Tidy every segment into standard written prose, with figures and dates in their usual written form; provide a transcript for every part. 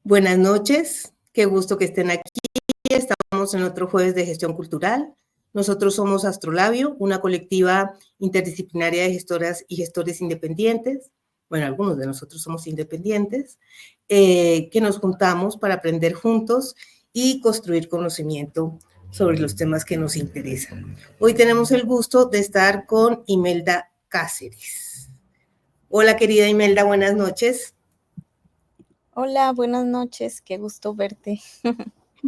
Buenas noches, qué gusto que estén aquí. Estamos en otro jueves de gestión cultural. Nosotros somos Astrolabio, una colectiva interdisciplinaria de gestoras y gestores independientes. Bueno, algunos de nosotros somos independientes, que nos juntamos para aprender juntos y construir conocimiento sobre los temas que nos interesan. Hoy tenemos el gusto de estar con Imelda Cáceres. Hola, querida Imelda, buenas noches. Hola, buenas noches, qué gusto verte.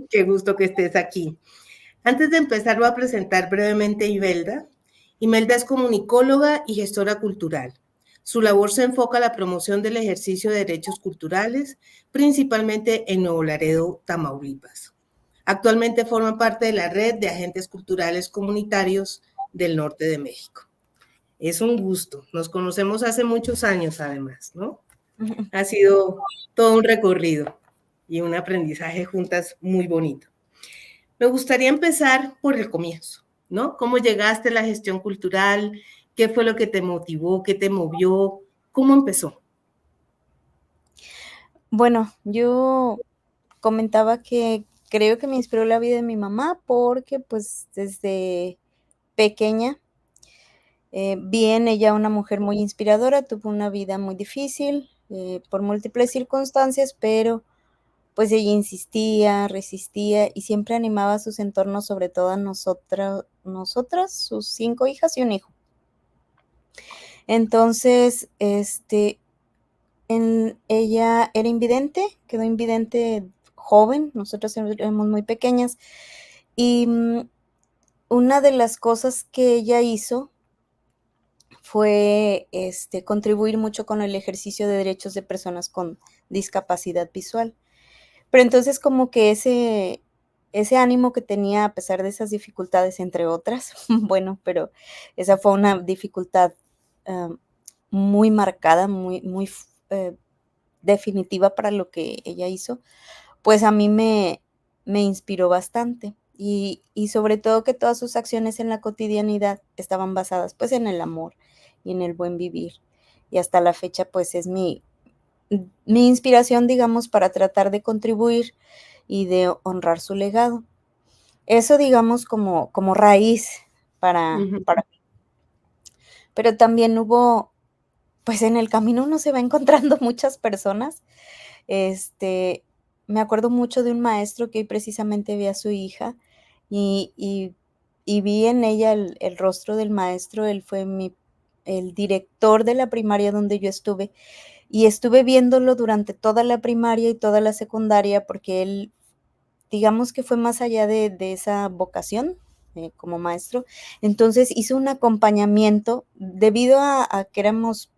Qué gusto que estés aquí. Antes de empezar, voy a presentar brevemente a Imelda. Imelda es comunicóloga y gestora cultural. Su labor se enfoca a la promoción del ejercicio de derechos culturales, principalmente en Nuevo Laredo, Tamaulipas. Actualmente forma parte de la red de agentes culturales comunitarios del norte de México. Es un gusto. Nos conocemos hace muchos años, además, ¿no? Ha sido todo un recorrido y un aprendizaje juntas muy bonito. Me gustaría empezar por el comienzo, ¿no? ¿Cómo llegaste a la gestión cultural? ¿Qué fue lo que te motivó? ¿Qué te movió? ¿Cómo empezó? Bueno, yo comentaba que creo que me inspiró la vida de mi mamá porque pues desde pequeña vi en ella una mujer muy inspiradora, tuvo una vida muy difícil por múltiples circunstancias, pero pues ella insistía, resistía y siempre animaba a sus entornos, sobre todo a nosotras, sus 5 hijas y un hijo. Entonces, ella era invidente, quedó invidente joven, nosotros éramos muy pequeñas, y una de las cosas que ella hizo fue contribuir mucho con el ejercicio de derechos de personas con discapacidad visual. Pero entonces como que ese ánimo que tenía a pesar de esas dificultades, entre otras, bueno, pero esa fue una dificultad muy marcada, muy definitiva para lo que ella hizo, pues a mí me inspiró bastante. Y sobre todo que todas sus acciones en la cotidianidad estaban basadas, pues, en el amor y en el buen vivir. Y hasta la fecha, pues, es mi inspiración, digamos, para tratar de contribuir y de honrar su legado. Eso, digamos, como raíz para mí. Pero también hubo, pues, en el camino uno se va encontrando muchas personas. Este, Me acuerdo mucho de un maestro que hoy precisamente vi a su hija y y y vi en ella el rostro del maestro. Él fue el director de la primaria donde yo estuve, y estuve viéndolo durante toda la primaria y toda la secundaria, porque él, digamos que fue más allá de esa vocación, como maestro. Entonces, hizo un acompañamiento debido a que éramos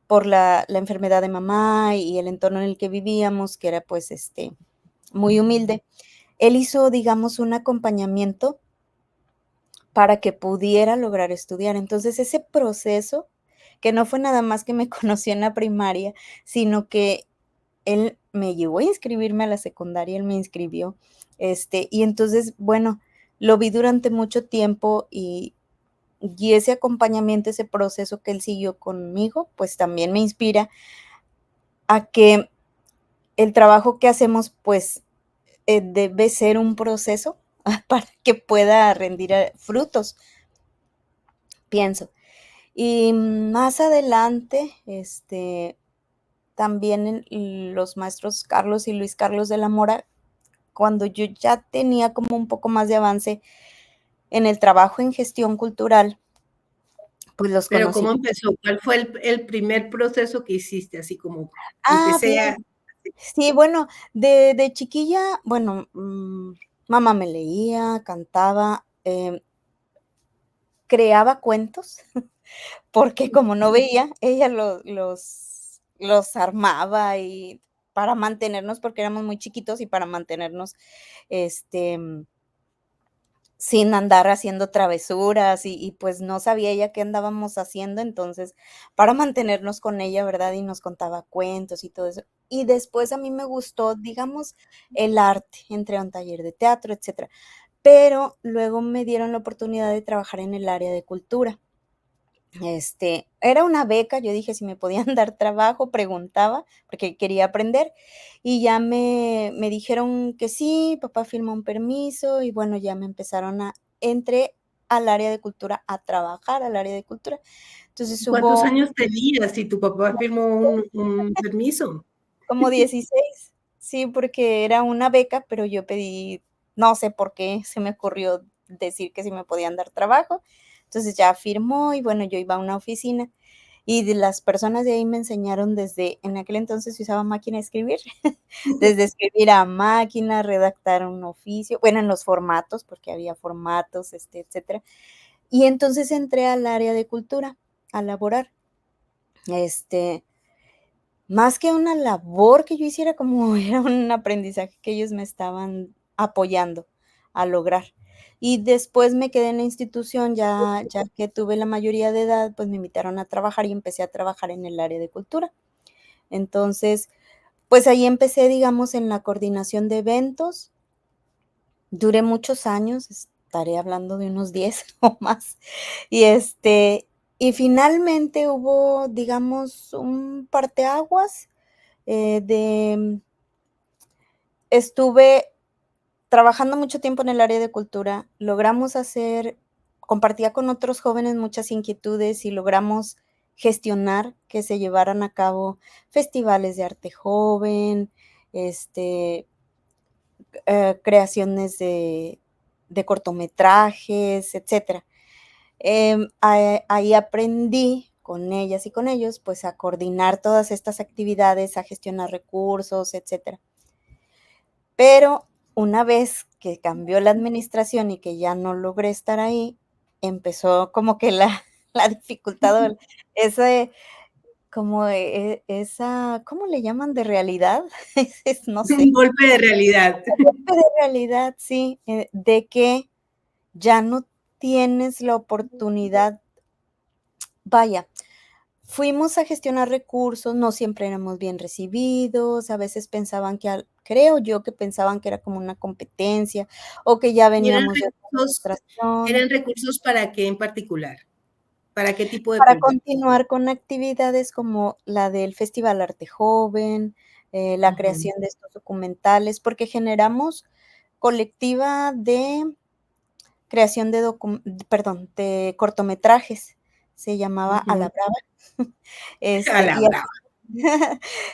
por la enfermedad de mamá y el entorno en el que vivíamos, que era, pues, muy humilde. Él hizo, digamos, un acompañamiento para que pudiera lograr estudiar. Entonces, ese proceso, que no fue nada más que me conoció en la primaria, sino que él me llevó a inscribirme a la secundaria, él me inscribió, y entonces, bueno, lo vi durante mucho tiempo y ese acompañamiento, ese proceso que él siguió conmigo, pues, también me inspira a que el trabajo que hacemos, pues, debe ser un proceso para que pueda rendir, frutos, pienso. Y más adelante, también los maestros Carlos y Luis Carlos de la Mora, cuando yo ya tenía como un poco más de avance en el trabajo en gestión cultural, pues los Pero conocí. ¿cómo empezó? ¿Cuál fue el primer proceso que hiciste? Así como empecé a... Bien. Sí, bueno, de chiquilla, bueno, mamá me leía, cantaba, creaba cuentos, porque como no veía, ella los armaba y para mantenernos, porque éramos muy chiquitos y para mantenernos, este, sin andar haciendo travesuras pues, no sabía ella qué andábamos haciendo, entonces, para mantenernos con ella, ¿verdad? Y nos contaba cuentos y todo eso. Y después a mí me gustó, digamos, el arte, entré a un taller de teatro, etcétera. Pero luego me dieron la oportunidad de trabajar en el área de cultura. Era una beca, yo dije si me podían dar trabajo, preguntaba, porque quería aprender, y ya me dijeron que sí, papá firmó un permiso, y bueno, ya me empezaron entré al área de cultura, a trabajar al área de cultura. Entonces ¿Cuántos hubo años tenías si tu papá firmó un permiso? como 16, sí, porque era una beca, pero yo pedí, no sé por qué se me ocurrió decir que si me podían dar trabajo. Entonces ya firmó y bueno, yo iba a una oficina y de las personas de ahí me enseñaron desde, en aquel entonces se usaba máquina de escribir, desde escribir a máquina, redactar un oficio, bueno, en los formatos, porque había formatos, etcétera. Y entonces entré al área de cultura a laborar. Este, Más que una labor que yo hiciera, como era un aprendizaje que ellos me estaban apoyando a lograr. Y después me quedé en la institución, ya que tuve la mayoría de edad, pues me invitaron a trabajar y empecé a trabajar en el área de cultura. Entonces, pues ahí empecé, digamos, en la coordinación de eventos. Duré muchos años, estaré hablando de unos 10 o más. Y y finalmente hubo, digamos, un parteaguas de estuve trabajando mucho tiempo en el área de cultura, logramos compartía con otros jóvenes muchas inquietudes y logramos gestionar que se llevaran a cabo festivales de arte joven, este, creaciones de cortometrajes, etcétera. Ahí aprendí con ellas y con ellos, pues, a coordinar todas estas actividades, a gestionar recursos, etcétera. Pero una vez que cambió la administración y que ya no logré estar ahí, empezó como que la la dificultad, o ese como, esa, ¿cómo le llaman? ¿De realidad? No Un sé, golpe de realidad. de realidad, sí, de que ya no tienes la oportunidad. Vaya, fuimos a gestionar recursos, no siempre éramos bien recibidos, a veces pensaban creo yo que pensaban que era como una competencia, o que ya ¿Y veníamos de otra administración, eran recursos para qué en particular? ¿Para qué tipo de para proyectos? continuar con actividades como la del Festival Arte Joven, la Ujú, creación de estos documentales, porque generamos colectiva de creación de cortometrajes, se llamaba A ujú. la Brava. A la Y brava.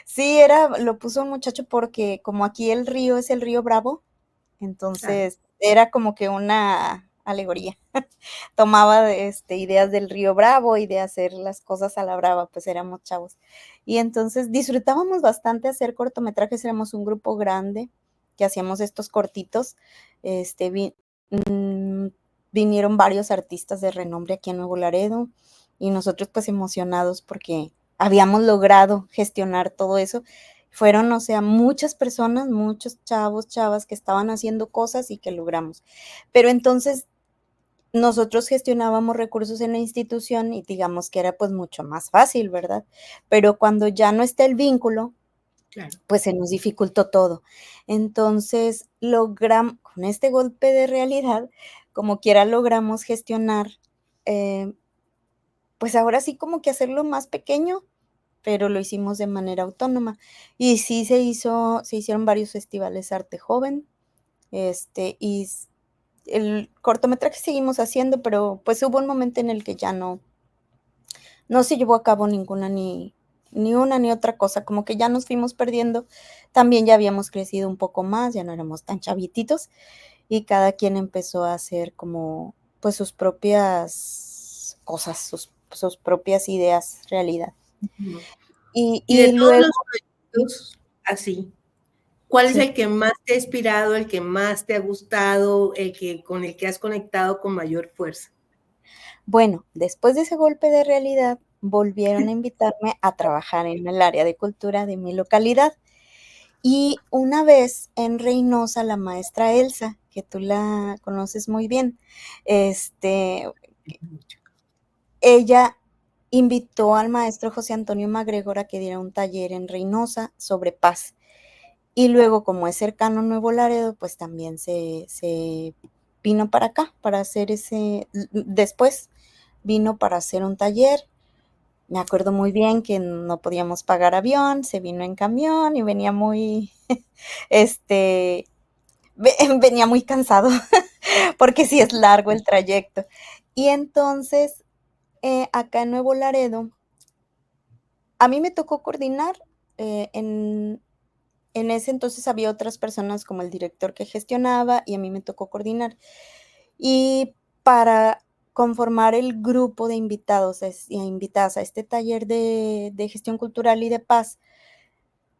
sí, lo puso un muchacho porque como aquí el río es el río Bravo, Claro. entonces era como que una alegoría. Tomaba, ideas del río Bravo y de hacer las cosas a la brava, pues éramos chavos. Y entonces disfrutábamos bastante hacer cortometrajes, éramos un grupo grande que hacíamos estos cortitos. Este, vi mm, Vinieron varios artistas de renombre aquí en Nuevo Laredo y nosotros, pues, emocionados porque habíamos logrado gestionar todo eso. Fueron, o sea, muchas personas, muchos chavos, chavas que estaban haciendo cosas y que logramos. Pero entonces nosotros gestionábamos recursos en la institución y digamos que era, pues, mucho más fácil, ¿verdad? Pero cuando ya no está el vínculo, Claro. pues, se nos dificultó todo. Entonces, con este golpe de realidad, como quiera logramos gestionar, eh, pues, ahora sí como que hacerlo más pequeño, pero lo hicimos de manera autónoma. Y sí se hicieron varios festivales arte joven, y el cortometraje seguimos haciendo, pero, pues, hubo un momento en el que ya no se llevó a cabo ninguna, ni una ni otra cosa, como que ya nos fuimos perdiendo. También ya habíamos crecido un poco más, ya no éramos tan chavititos, y cada quien empezó a hacer como, pues, sus propias cosas, sus propias ideas realidad. Ujú. Y Y de y todos luego los proyectos así, ¿cuál es sí. el que más te ha inspirado, el que más te ha gustado, el que con el que has conectado con mayor fuerza? Bueno, después de ese golpe de realidad, volvieron a invitarme a trabajar en el área de cultura de mi localidad. Y una vez en Reynosa, la maestra Elsa, que tú la conoces muy bien, este, ella invitó al maestro José Antonio MacGregor a que diera un taller en Reynosa sobre paz. Y luego, como es cercano a Nuevo Laredo, pues también se vino para acá, para hacer después. vino para hacer un taller. Me acuerdo muy bien que no podíamos pagar avión, se vino en camión y venía muy, este, venía muy cansado, porque sí es largo el trayecto. Y entonces, acá en Nuevo Laredo, a mí me tocó coordinar, en ese entonces había otras personas como el director que gestionaba y a mí me tocó coordinar. Y para conformar el grupo de invitados y invitadas a este taller de gestión cultural y de paz,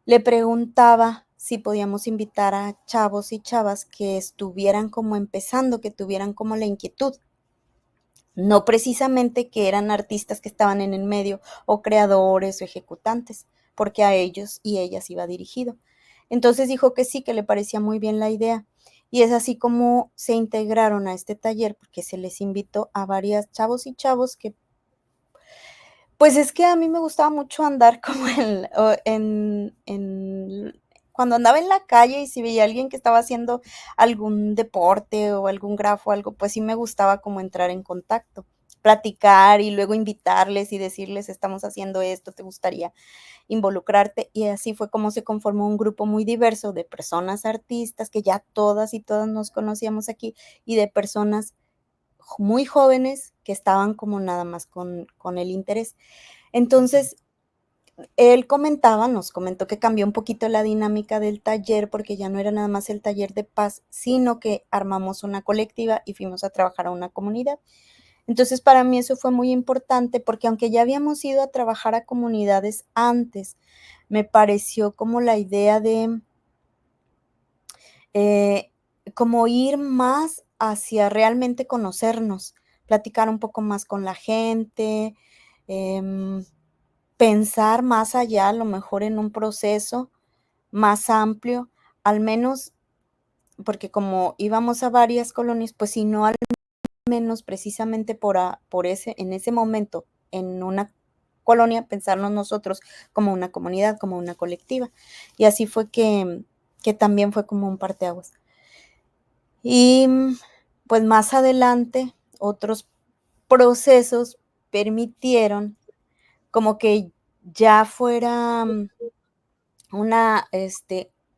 le preguntaba si podíamos invitar a chavos y chavas que estuvieran como empezando, que tuvieran como la inquietud. No precisamente que eran artistas que estaban en el medio o creadores o ejecutantes, porque a ellos y ellas iba dirigido. Entonces dijo que sí, que le parecía muy bien la idea. Y es así como se integraron a este taller, porque se les invitó a varias chavos y chavos que, pues es que a mí me gustaba mucho andar como cuando andaba en la calle y si veía a alguien que estaba haciendo algún deporte o algún grafo o algo, pues sí me gustaba como entrar en contacto, platicar y luego invitarles y decirles, estamos haciendo esto, ¿te gustaría involucrarte? Y así fue como se conformó un grupo muy diverso de personas artistas que ya todas y todas nos conocíamos aquí y de personas muy jóvenes que estaban como nada más con el interés. Entonces, él comentaba, nos comentó que cambió un poquito la dinámica del taller porque ya no era nada más el taller de paz, sino que armamos una colectiva y fuimos a trabajar a una comunidad. Entonces, para mí eso fue muy importante porque aunque ya habíamos ido a trabajar a comunidades antes, me pareció como la idea de eh, como ir más hacia realmente conocernos, platicar un poco más con la gente, em, pensar más allá, a lo mejor en un proceso más amplio, al menos porque como íbamos a varias colonias, pues si no al menos precisamente por ese, en ese momento, en una colonia, pensarnos nosotros como una comunidad, como una colectiva. Y así fue que también fue como un parteaguas. Y pues más adelante, otros procesos permitieron como que ya fuera una,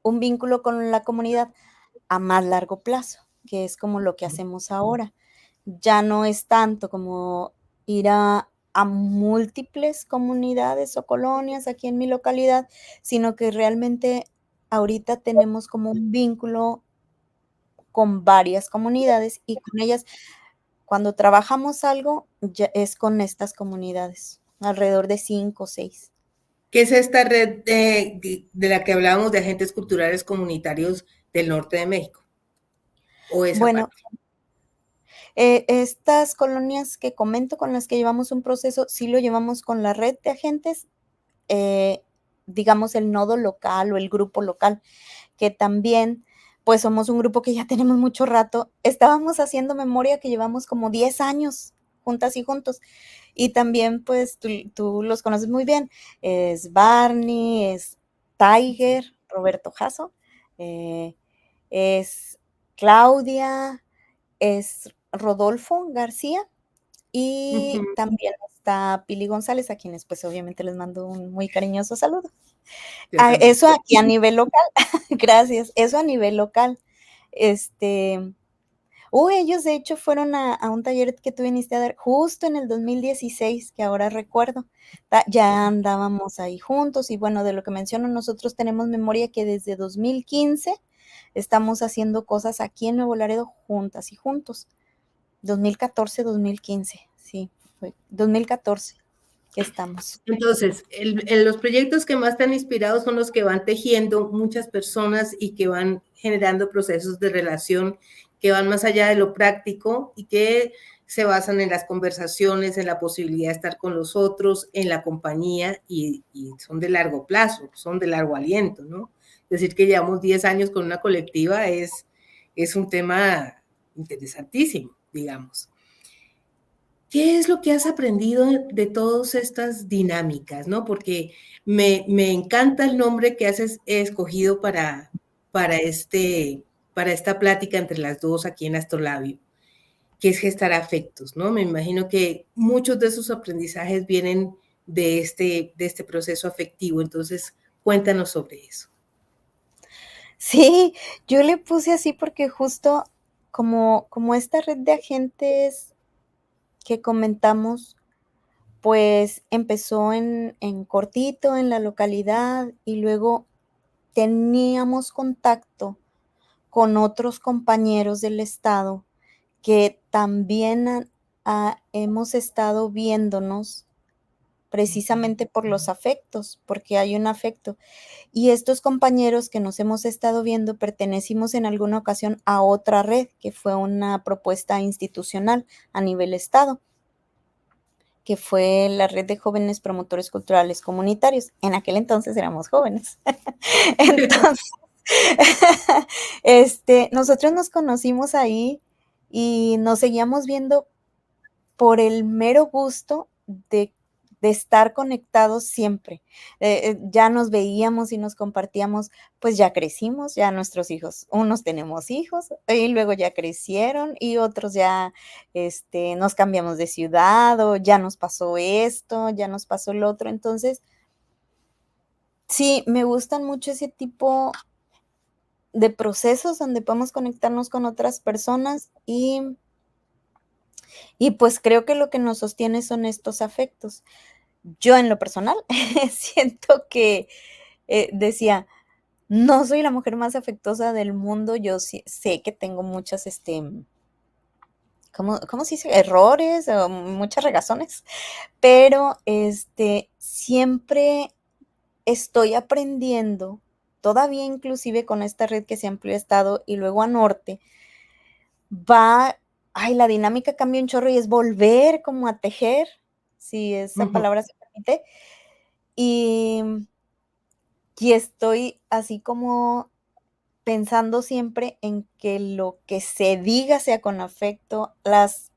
un vínculo con la comunidad a más largo plazo, que es como lo que hacemos ahora. Ya no es tanto como ir a múltiples comunidades o colonias aquí en mi localidad, sino que realmente ahorita tenemos como un vínculo con varias comunidades y con ellas, cuando trabajamos algo, ya es con estas comunidades, alrededor de 5 o 6. ¿Qué es esta red de la que hablábamos de agentes culturales comunitarios del norte de México? ¿O esa Bueno, parte? estas colonias que comento con las que llevamos un proceso, sí lo llevamos con la red de agentes, eh, digamos el nodo local o el grupo local, que también, pues somos un grupo que ya tenemos mucho rato. Estábamos haciendo memoria que llevamos como 10 años juntas y juntos. Y también, pues tú los conoces muy bien. Es Barney, es Sí. Tiger, Roberto Jasso, eh, es Claudia, es Rodolfo García y Ujú. también está Pili González, a quienes pues obviamente les mando un muy cariñoso saludo. Yo también. Eso aquí a nivel local, gracias, eso a nivel local. Este, ellos de hecho fueron a un taller que tú viniste a dar justo en el 2016, que ahora recuerdo. Ya andábamos ahí juntos y bueno, de lo que menciono, nosotros tenemos memoria que desde 2015 estamos haciendo cosas aquí en Nuevo Laredo juntas y juntos. 2014, 2015, sí, fue 2014 que estamos. Entonces, los proyectos que más te han inspirado son los que van tejiendo muchas personas y que van generando procesos de relación que van más allá de lo práctico y que se basan en las conversaciones, en la posibilidad de estar con los otros, en la compañía y son de largo plazo, son de largo aliento, ¿no? Decir que llevamos 10 años con una colectiva es un tema interesantísimo, digamos. ¿Qué es lo que has aprendido de todas estas dinámicas, no? Porque me encanta el nombre que has escogido para esta plática entre las dos aquí en Astrolabio. que es gestar afectos, ¿no? Me imagino que muchos de esos aprendizajes vienen de este proceso afectivo, entonces cuéntanos sobre eso. Sí, yo le puse así porque justo como esta red de agentes que comentamos, pues empezó en cortito, en la localidad, y luego teníamos contacto con otros compañeros del estado que también hemos estado viéndonos precisamente por los afectos, porque hay un afecto. Y estos compañeros que nos hemos estado viendo pertenecimos en alguna ocasión a otra red, que fue una propuesta institucional a nivel estado, que fue la red de jóvenes promotores culturales comunitarios. En aquel entonces éramos jóvenes. Entonces, nosotros nos conocimos ahí y nos seguíamos viendo por el mero gusto de estar conectados siempre. Ya nos veíamos y nos compartíamos, pues ya crecimos, ya nuestros hijos, unos tenemos hijos y luego ya crecieron y otros ya nos cambiamos de ciudad o ya nos pasó esto, ya nos pasó lo otro. Entonces, sí, me gustan mucho ese tipo de procesos donde podemos conectarnos con otras personas y pues creo que lo que nos sostiene son estos afectos. Yo en lo personal siento que decía, no soy la mujer más afectuosa del mundo, yo sí, sé que tengo muchas, ¿cómo se dice? Errores o muchas regazones, pero siempre estoy aprendiendo, todavía inclusive con esta red que se amplió a estado y luego a norte, la dinámica cambia un chorro y es volver como a tejer, si esa Ujú. palabra se permite, y, y estoy así como pensando siempre en que lo que se diga sea con afecto, las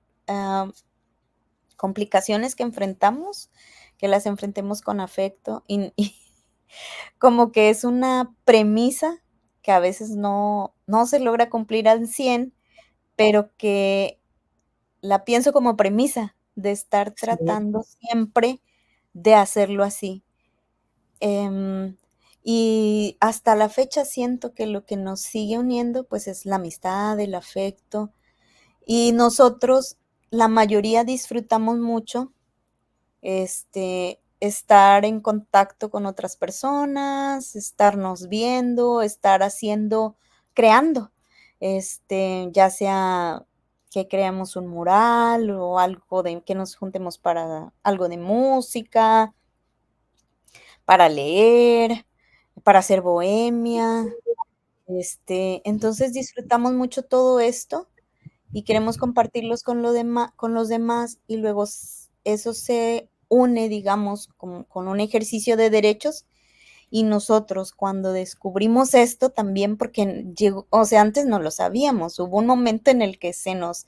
complicaciones que enfrentamos, que las enfrentemos con afecto y como que es una premisa que a veces no se logra cumplir al 100, pero que la pienso como premisa de estar Sí. tratando siempre de hacerlo así. Em, y hasta la fecha siento que lo que nos sigue uniendo, pues, es la amistad, el afecto, y nosotros, la mayoría disfrutamos mucho, estar en contacto con otras personas, estarnos viendo, estar haciendo creando, ya sea que creamos un mural o algo de que nos juntemos para algo de música, para leer, para hacer bohemia, entonces disfrutamos mucho todo esto y queremos compartirlos con los demás y luego eso se une, digamos, con un ejercicio de derechos y nosotros cuando descubrimos esto también, porque llegó, o sea, antes no lo sabíamos, hubo un momento en el que se nos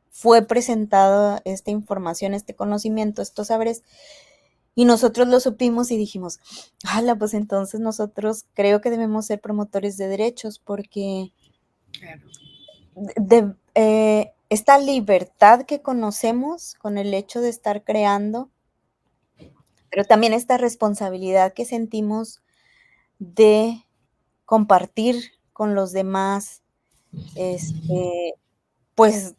fue presentada esta información, este conocimiento, estos saberes, y nosotros lo supimos y dijimos, hala, pues entonces nosotros creo que debemos ser promotores de derechos porque Claro. esta libertad que conocemos con el hecho de estar creando, pero también esta responsabilidad que sentimos de compartir con los demás, este, pues,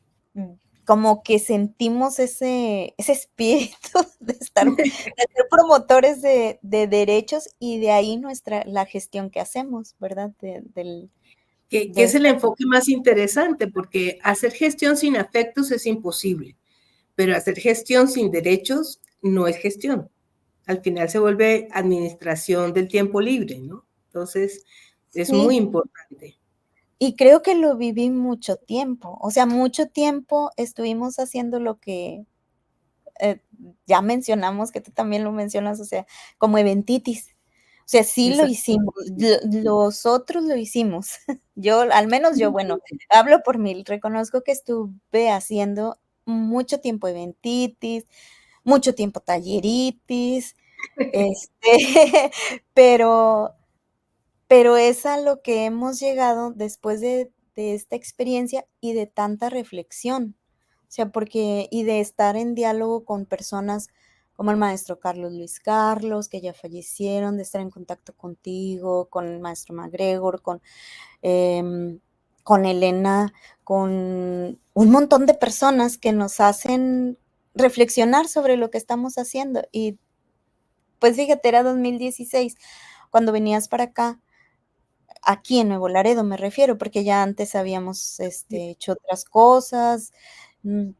como que sentimos ese espíritu de ser promotores de derechos y de ahí la gestión que hacemos, ¿verdad? Que De es el esta enfoque más interesante, porque hacer gestión sin afectos es imposible, pero hacer gestión sin derechos no es gestión. Al final se vuelve administración del tiempo libre, ¿no? Entonces, es muy sí, importante. y creo que lo viví mucho tiempo, o sea, mucho tiempo estuvimos haciendo lo que, eh, ya mencionamos, que tú también lo mencionas, o sea, como eventitis. O sea, sí lo Esa- hicimos, los otros lo hicimos. Yo, al menos yo, bueno, hablo por mí, reconozco que estuve haciendo mucho tiempo eventitis, mucho tiempo talleritis, este, pero es a lo que hemos llegado después de esta experiencia y de tanta reflexión. sea, porque y de estar en diálogo con personas como el maestro Carlos Luis Carlos, que ya fallecieron, de estar en contacto contigo, con el maestro MacGregor, con Elena, con un montón de personas que nos hacen reflexionar sobre lo que estamos haciendo. Y pues fíjate, era 2016, cuando venías para acá, aquí en Nuevo Laredo me refiero, porque ya antes habíamos hecho otras cosas, mm,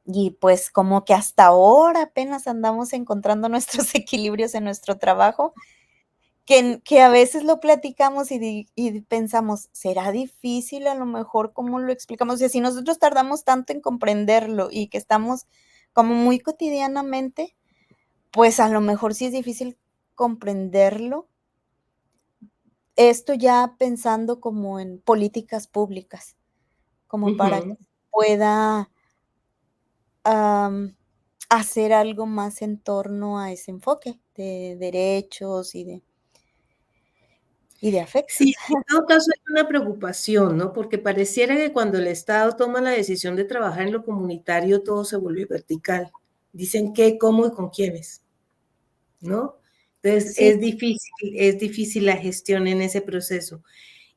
y pues como que hasta ahora apenas andamos encontrando nuestros equilibrios en nuestro trabajo, que a veces lo platicamos y pensamos, ¿será difícil a lo mejor cómo lo explicamos? O sea, si nosotros tardamos tanto en comprenderlo y que estamos como muy cotidianamente, pues a lo mejor sí es difícil comprenderlo. Esto ya pensando como en políticas públicas, como para que Ujú. pueda hacer algo más en torno a ese enfoque de derechos y de Sí, afectos. en todo caso hay una preocupación, ¿no? Porque pareciera que cuando el Estado toma la decisión de trabajar en lo comunitario, todo se vuelve vertical. Dicen qué, cómo y con quiénes, ¿no? Entonces Sí, es difícil la gestión en ese proceso.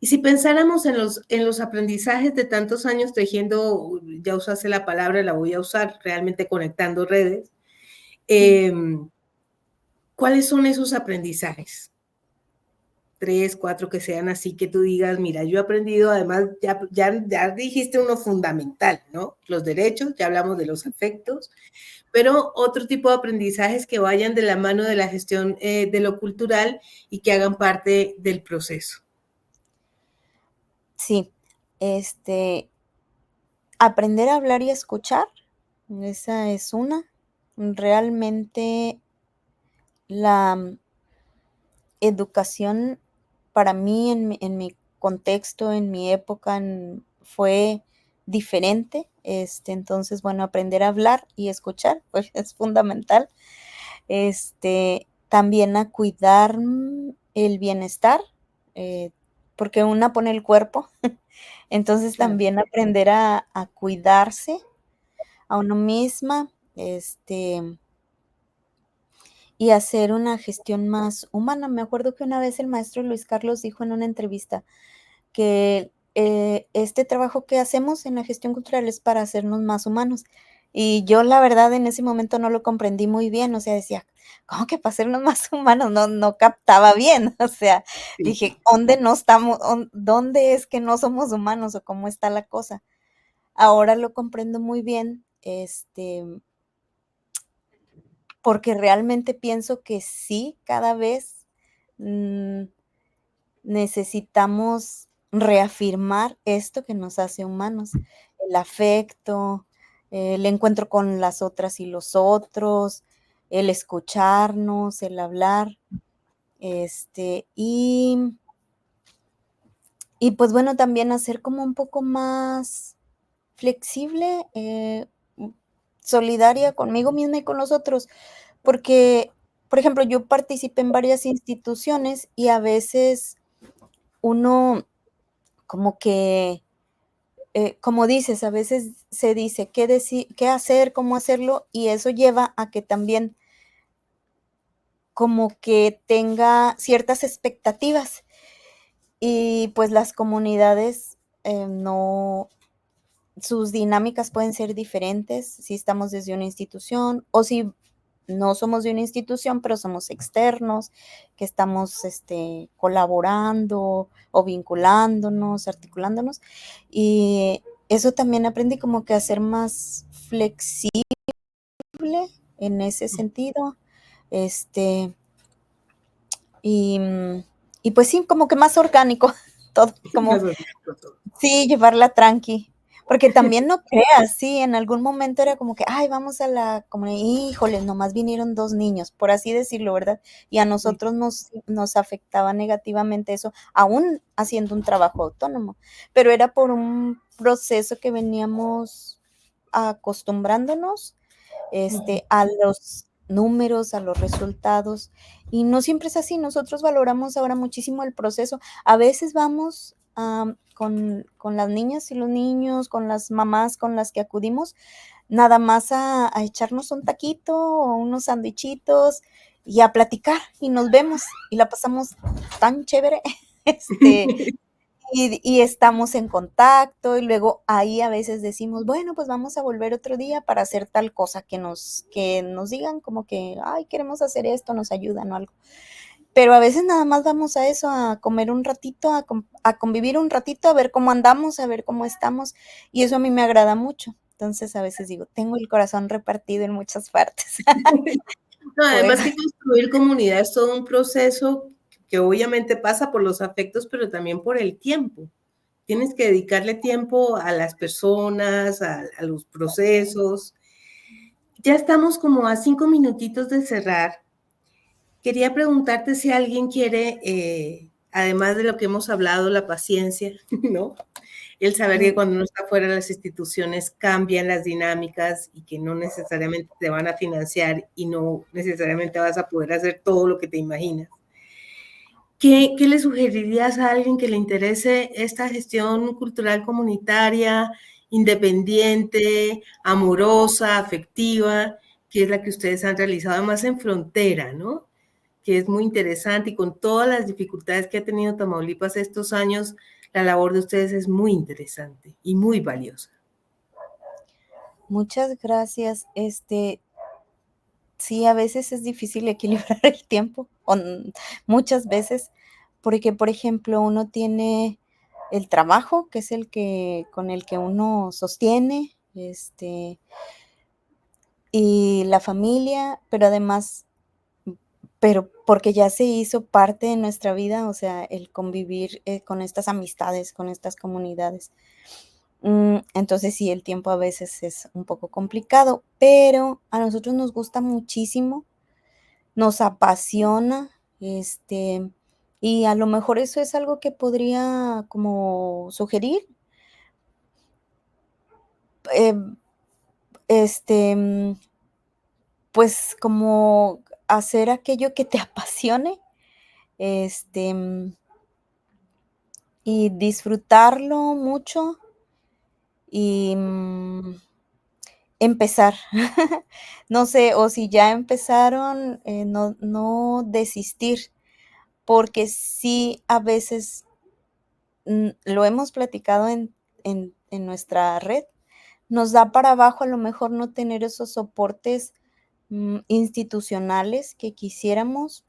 Y si pensáramos en los aprendizajes de tantos años tejiendo, ya usaste la palabra, la voy a usar, realmente conectando redes, sí. eh, ¿cuáles son esos aprendizajes? 3, 4 que sean así que tú digas, mira, yo he aprendido, además, ya dijiste uno fundamental, ¿no? Los derechos, ya hablamos de los afectos, pero otro tipo de aprendizajes que vayan de la mano de la gestión de lo cultural y que hagan parte del proceso. Sí, aprender a hablar y escuchar, esa es una. Realmente la educación para mí en mi contexto, en mi época, fue diferente. Entonces, bueno, aprender a hablar y escuchar, pues es fundamental. También a cuidar el bienestar, eh, porque una pone el cuerpo. Entonces Claro. también aprender a cuidarse a uno misma, y hacer una gestión más humana. Me acuerdo que una vez el maestro Luis Carlos dijo en una entrevista que, este trabajo que hacemos en la gestión cultural es para hacernos más humanos. Y yo, la verdad, en ese momento no lo comprendí muy bien, o sea, decía: "¿Cómo que para hacernos más humanos?". No captaba bien, o sea, Sí. dije: "¿Dónde no estamos? ¿Dónde es que no somos humanos o cómo está la cosa?". Ahora lo comprendo muy bien, porque realmente pienso que sí, cada vez, mm, necesitamos reafirmar esto que nos hace humanos, el afecto, el encuentro con las otras y los otros, el escucharnos, el hablar, este, y y pues bueno, también hacer como un poco más flexible, solidaria conmigo misma y con los otros, porque, por ejemplo, yo participé en varias instituciones y a veces uno como que, como dices, a veces se dice qué hacer, cómo hacerlo, y eso lleva a que también como que tenga ciertas expectativas. Y pues las comunidades, no, sus dinámicas pueden ser diferentes si estamos desde una institución o si no somos de una institución, pero somos externos, que estamos colaborando o vinculándonos, articulándonos. Y eso también aprendí como que a ser más flexible en ese sentido. Este, y, y pues sí, como que más orgánico todo, como Más orgánico todo. sí, llevarla tranqui, porque también no creas, sí, en algún momento era como que: "Ay, vamos a la comunidad", híjole, nomás vinieron 2 niños, por así decirlo, ¿verdad? Y a Sí. nosotros nos afectaba negativamente eso, aún haciendo un trabajo autónomo, pero era por un proceso que veníamos acostumbrándonos, Ujú. a los números, a los resultados, y no siempre es así. Nosotros valoramos ahora muchísimo el proceso. A veces vamos con las niñas y los niños, con las mamás con las que acudimos, nada más a echarnos un taquito o unos sandwichitos y a platicar y nos vemos y la pasamos tan chévere, y estamos en contacto y luego ahí a veces decimos, bueno, pues vamos a volver otro día para hacer tal cosa que nos digan como que, ay, queremos hacer esto, nos ayudan o algo. Pero a veces nada más vamos a eso, a comer un ratito, a convivir un ratito, a ver cómo andamos, a ver cómo estamos, y eso a mí me agrada mucho. Entonces a veces digo, tengo el corazón repartido en muchas partes. No, además Bueno, que construir comunidad es todo un proceso que obviamente pasa por los afectos, pero también por el tiempo. Tienes que dedicarle tiempo a las personas, a los procesos. Ya estamos como a 5 minutitos de cerrar. Quería preguntarte si alguien quiere, además de lo que hemos hablado, la paciencia, ¿no? El saber que mm, cuando uno está fuera de las instituciones cambian las dinámicas y que no necesariamente te van a financiar y no necesariamente vas a poder hacer todo lo que te imaginas. ¿Qué le sugerirías a alguien que le interese esta gestión cultural comunitaria, independiente, amorosa, afectiva, que es la que ustedes han realizado, además en frontera, ¿no? Que es muy interesante y con todas las dificultades que ha tenido Tamaulipas estos años, la labor de ustedes es muy interesante y muy valiosa. muchas gracias. Sí, a veces es difícil equilibrar el tiempo, muchas veces, porque, por ejemplo, uno tiene el trabajo, que es el que con el que uno sostiene, y la familia, pero además, pero porque ya se hizo parte de nuestra vida, o sea, el convivir, con estas amistades, con estas comunidades. Entonces sí, el tiempo a veces es un poco complicado, pero a nosotros nos gusta muchísimo, nos apasiona, y a lo mejor eso es algo que podría como sugerir, em, este, pues como hacer aquello que te apasione, este, y disfrutarlo mucho y, empezar. No sé, o si ya empezaron, no desistir, porque sí, a veces, lo hemos platicado en nuestra red, nos da para abajo a lo mejor no tener esos soportes, institucionales que quisiéramos,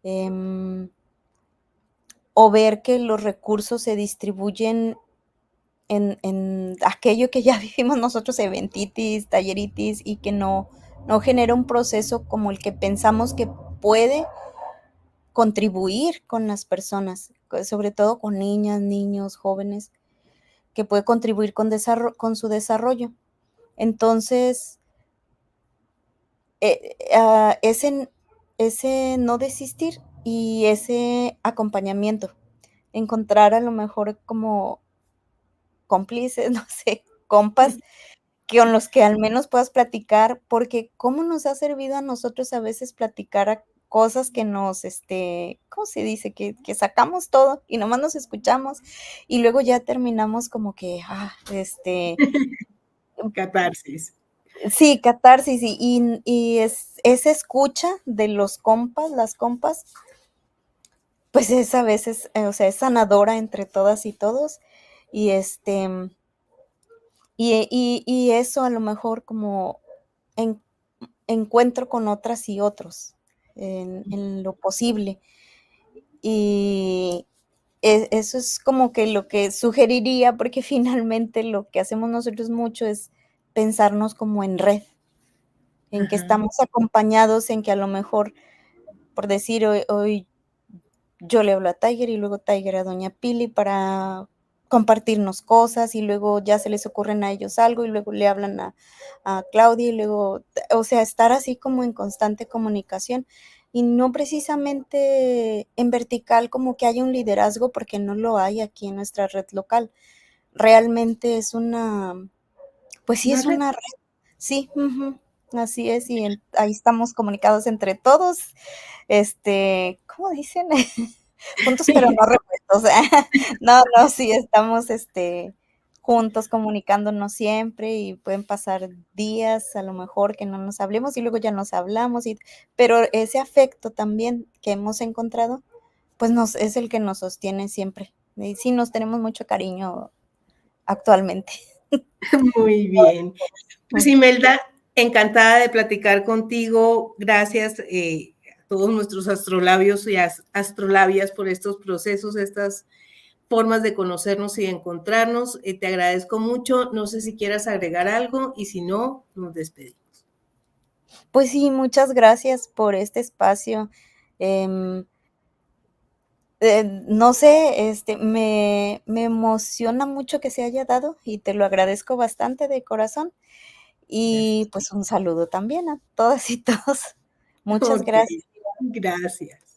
em, o ver que los recursos se distribuyen en aquello que ya vivimos nosotros, eventitis, talleritis, y que no genera un proceso como el que pensamos que puede contribuir con las personas, sobre todo con niñas, niños, jóvenes, que puede contribuir con su desarrollo. Entonces, ese no desistir y ese acompañamiento, encontrar a lo mejor como cómplices, no sé, compas con los que al menos puedas platicar, porque cómo nos ha servido a nosotros a veces platicar cosas que nos, ¿cómo se dice? Que sacamos todo y nomás nos escuchamos y luego ya terminamos como que, Catarsis. sí, catarsis y esa escucha de los compas, las compas, pues es a veces, o sea, es sanadora entre todas y todos y y eso a lo mejor como en encuentro con otras y otros en lo posible. Y eso es como que lo que sugeriría, porque finalmente lo que hacemos nosotros mucho es pensarnos como en red, en que Ajá. estamos acompañados, en que a lo mejor, por decir, hoy yo le hablo a Tiger y luego Tiger a doña Pili para compartirnos cosas y luego ya se les ocurren a ellos algo y luego le hablan a Claudia y luego, o sea, estar así como en constante comunicación y no precisamente en vertical como que haya un liderazgo porque no lo hay aquí en nuestra red local. Realmente es pues sí Una es red. una red, sí, ujú, así es y ahí estamos comunicados entre todos, ¿cómo dicen? Juntos pero no revueltos. O sea, no, no, sí estamos, juntos comunicándonos siempre y pueden pasar días, a lo mejor, que no nos hablemos y luego ya nos hablamos pero ese afecto también que hemos encontrado, pues es el que nos sostiene siempre. Y sí, nos tenemos mucho cariño actualmente. Muy bien. Pues Imelda, encantada de platicar contigo. Gracias a todos nuestros astrolabios y astrolabias por estos procesos, estas formas de conocernos y de encontrarnos. Te agradezco mucho. No sé si quieras agregar algo y si no, nos despedimos. Pues sí, muchas gracias por este espacio. Em, no sé, me emociona mucho que se haya dado y te lo agradezco bastante de corazón. Y Gracias. pues un saludo también a todas y todos. Muchas Ok, gracias. gracias.